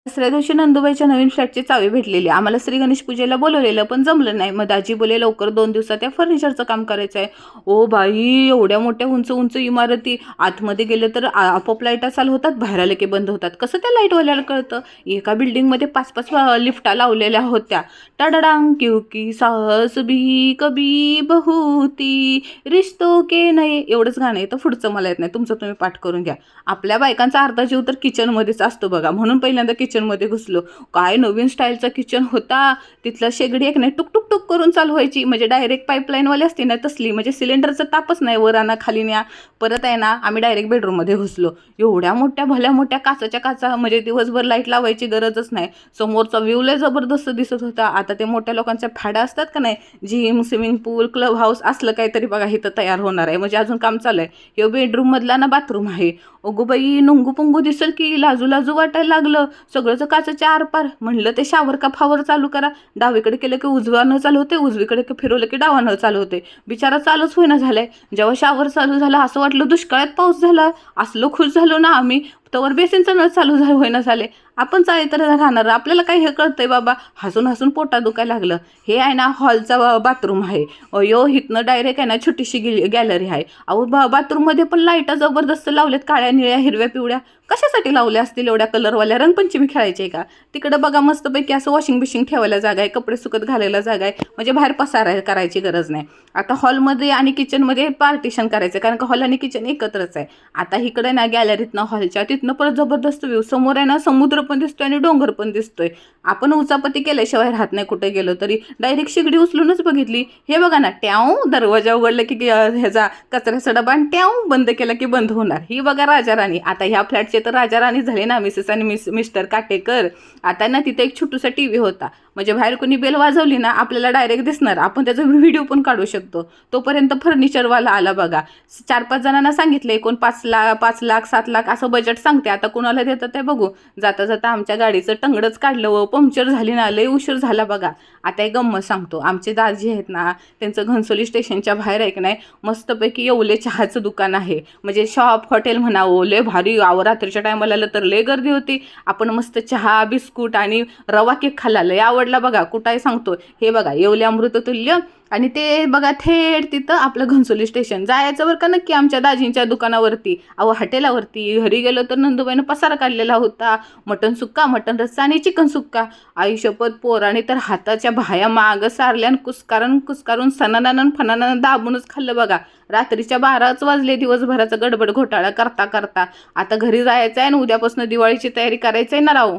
दुसऱ्या दिवशी नंदुबाईच्या नवीन फ्लॅटची चावी भेटलेली. आम्हाला श्री गणेश पूजेला बोलवलेलं, पण जमलं नाही. मग दाजी बोले लवकर 2 दिवसात या फर्निचरचं काम करायचं आहे. ओ बाई, एवढ्या मोठ्या उंच उंच इमारती, आतमध्ये गेलं तर आपोआप लाईटा चालू होतात, बाहेर आले की बंद होतात. कसं त्या लाईटवाल्याला कळतं? एका बिल्डिंगमध्ये 5-5 लिफ्टा लावलेल्या होत्या. टाडाडांग क्योंकि साहस भी कभी बहुती रिश्तो के नये, एवढंच गाणं येतं. पुढचं मला येत नाही, तुमचं तुम्ही पाठ करून घ्या. आपल्या बायकांचा अर्धा जीव तर किचनमध्येच असतो बघा, म्हणून पहिल्यांदा किचनमध्ये घुसलो. काय नवीन स्टाईलचा किचन होता. तिथला शेगडी एक नाही टुक टुक टुक करून चालू व्हायची, म्हणजे डायरेक्ट पाईपलाईनवाली असते ना तसली, म्हणजे सिलेंडरचा तापच नाही, वर आणा खाली न्या. परत आहे ना, आम्ही डायरेक्ट बेडरूममध्ये घुसलो. एवढ्या मोठ्या भल्या मोठ्या काचाच्या काचा, म्हणजे दिवसभर लाईट लावायची गरजच नाही. समोरचा व्ह्यू लय जबरदस्त दिसत होता. आता ते मोठ्या लोकांच्या फॅडा असतात का नाही, जिम, स्विमिंग पूल, क्लब हाऊस असलं काहीतरी बघा इथं तयार होणार आहे, म्हणजे अजून काम चालू आहे. हे बेडरूम मधला ना बाथरूम आहे. अगो बाई, नुंगू पुंगू दिसेल की लाजू लाजू वाटायला लागलं. सगळंच काचाच्या आरपार. म्हणलं ते शावर का फावर चालू करा. डावीकडे केलं की उजवानं चालू होते, उजवीकडे फिरवलं की डावानं चालू होते. बिचारा चालूच होईना झालाय. जेव्हा शावर चालू झाला असं वाटलं दुष्काळात पाऊस झाला. असलं खुश झालो ना आम्ही. तवर बेसिनचं नळ चालू होईना झाले. आपण चाळे तर राहणार, आपल्याला काय हे कळतंय बाबा. हसून हसून पोटात दुखायला लागलं. हे आहे ना हॉलचा बाथरूम आहे. अयो, हिथनं डायरेक्ट आहे ना छोटीशी गॅलरी आहे. अहो बाथरूममध्ये पण लाईटा जबरदस्त लावल्यात, काळ्या निळ्या हिरव्या पिवळ्या. कशासाठी लावल्या असतील एवढ्या कलरवाल्या? रंगपंचमी खेळायची का? तिकडं बघा मस्तपैकी असं वॉशिंग बिशिंग ठेवायला जागा आहे, कपडे सुकत घालायला जागा आहे, म्हणजे बाहेर पसारा करायची गरज नाही. आता हॉलमध्ये आणि किचनमध्ये पार्टिशन करायचं, कारण का हॉल आणि किचन एकत्रच आहे. आता इकडे ना गॅलरीतनं हॉलच्या तिथनं परत जबरदस्त व्ह्यू. समोर आहे ना समुद्र पण दिसतोय आणि डोंगर पण दिसतोय. आपण उचापती केल्याशिवाय राहत नाही कुठे गेलो तरी. डायरेक्ट शिगडी उचलूनच बघितली. हे बघा ना, ट्याव दरवाजा उघडला की ह्याचा कचऱ्याचा डबा, आणि ट्याव बंद केला की बंद होणार. ही बघा राजा राणी. आता ह्या फ्लॅटचे तर राजा राणी झाले ना, मिसेस आणि मिस्टर काटेकर. आता ना तिथे एक छोटूसा टीव्ही होता, म्हणजे बाहेर कोणी बेल वाजवली ना आपल्याला डायरेक्ट दिसणार, आपण त्याचा व्हिडिओ पण काढू शकतो. तोपर्यंत फर्निचरवाला आला बघा. 4-5 जणांना सांगितले, कोण 5 लाख 7 लाख असं बजेट सांगते. आता कुणाला देतं ते बघू. जाता जाता आमच्या गाडीचं टंगडच काढलं व पंक्चर झाली ना, लय उशीर झाला बघा. आता एक गंमत सांगतो. आमचे दाजी आहेत ना, त्यांचं घनसोली स्टेशनच्या बाहेर आहे की नाही मस्तपैकी येवले चहाचं दुकान आहे, म्हणजे शॉप हॉटेल म्हणावं. लय भारी. रात्रीच्या टायमाला तर लय गर्दी होती. आपण मस्त चहा बिस्कुट आणि रवा केक खाल्ला, लय आवडला बघा. कुठे सांगतो, हे बघा येवले अमृततुल्य, आणि ते बघा थेट तिथं आपलं घनसोली स्टेशन. जायचं बरं का नक्की आमच्या दाजींच्या दुकानावरती, हॉटेलावरती. घरी गेलो तर नंदुबाईनं पसारा काढलेला होता. मटण सुक्का, मटण रस्सा आणि चिकन सुक्का. आई शपथ, पोराने तर हाताच्या बाह्या मागं सारल्या आणि कुस्कारून सणानानं फणानानं दाबूनच खाल्लं बघा. रात्रीच्या 12च वाजले दिवसभराचा गडबड घोटाळा करता करता. आता घरी जायचं आहे आणि उद्यापासून दिवाळीची तयारी करायची आहे ना राव.